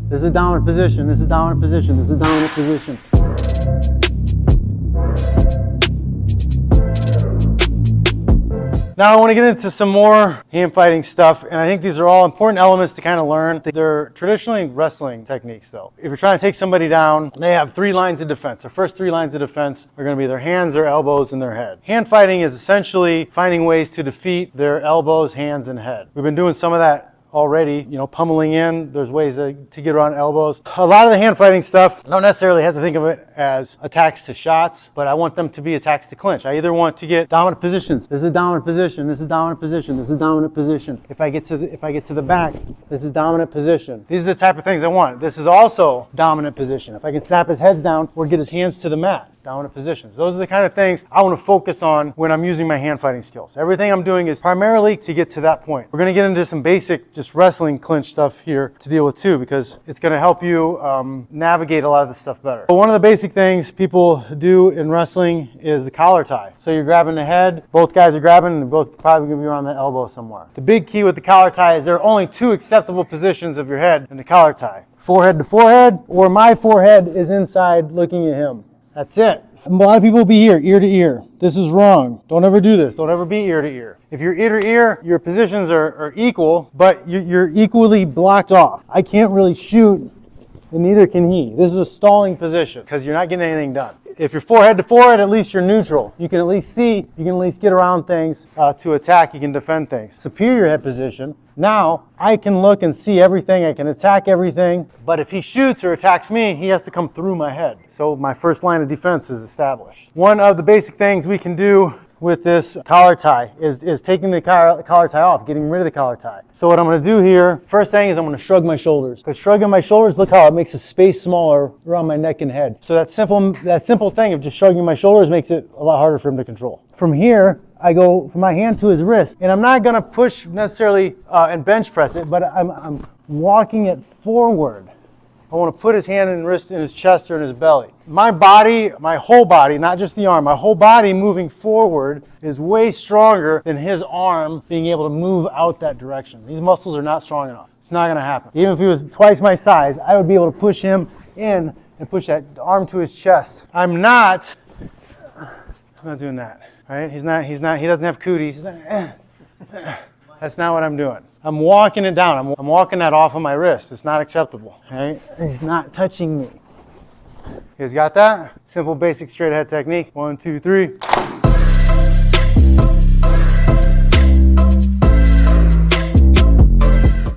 This is a dominant position. This is a dominant position. This is a dominant position. Now I want to get into some more hand fighting stuff, and I think these are all important elements to kind of learn. They're traditionally wrestling techniques though. If you're trying to take somebody down, they have 3 lines of defense. The first 3 lines of defense are going to be their hands, their elbows, and their head. Hand fighting is essentially finding ways to defeat their elbows, hands, and head. We've been doing some of that already, you know, pummeling in. There's ways to get around elbows. A lot of the hand fighting stuff, I don't necessarily have to think of it as attacks to shots, but I want them to be attacks to clinch. I either want to get dominant positions. This is a dominant position. This is a dominant position. This is a dominant position. If I get to the back, this is dominant position. These are the type of things I want. This is also dominant position. If I can snap his head down or get his hands to the mat. Dominant positions. Those are the kind of things I want to focus on when I'm using my hand fighting skills. Everything I'm doing is primarily to get to that point. We're going to get into some basic just wrestling clinch stuff here to deal with too, because it's going to help you navigate a lot of this stuff better. But one of the basic things people do in wrestling is the collar tie. So you're grabbing the head, both guys are grabbing, and they're both probably going to be around the elbow somewhere. The big key with the collar tie is there are only 2 acceptable positions of your head in the collar tie. Forehead to forehead, or my forehead is inside looking at him. That's it. A lot of people will be here, ear to ear. This is wrong. Don't ever do this. Don't ever be ear to ear. If you're ear to ear, your positions are equal, but you're equally blocked off. I can't really shoot, and neither can he. This is a stalling position because you're not getting anything done. If you're forehead to forehead, at least you're neutral. You can at least see, you can at least get around things to attack, you can defend things. Superior head position. Now, I can look and see everything, I can attack everything, but if he shoots or attacks me, he has to come through my head. So my first line of defense is established. One of the basic things we can do with this collar tie is taking the collar tie off, getting rid of the collar tie. So what I'm going to do here, first thing is I'm going to shrug my shoulders. Because shrugging my shoulders, look how it makes the space smaller around my neck and head. So that simple thing of just shrugging my shoulders makes it a lot harder for him to control. From here, I go from my hand to his wrist, and I'm not going to push necessarily and bench press it, but I'm walking it forward. I want to put his hand and wrist in his chest or in his belly. My body, my whole body, not just the arm, my whole body moving forward is way stronger than his arm being able to move out that direction. These muscles are not strong enough. It's not going to happen. Even if he was twice my size, I would be able to push him in and push that arm to his chest. I'm not doing that, right? He doesn't have cooties. He's not, That's not what I'm doing. I'm walking it down. I'm walking that off of my wrist. It's not acceptable. Right? He's not touching me. You guys got that? Simple, basic straight ahead technique. 1, 2, 3.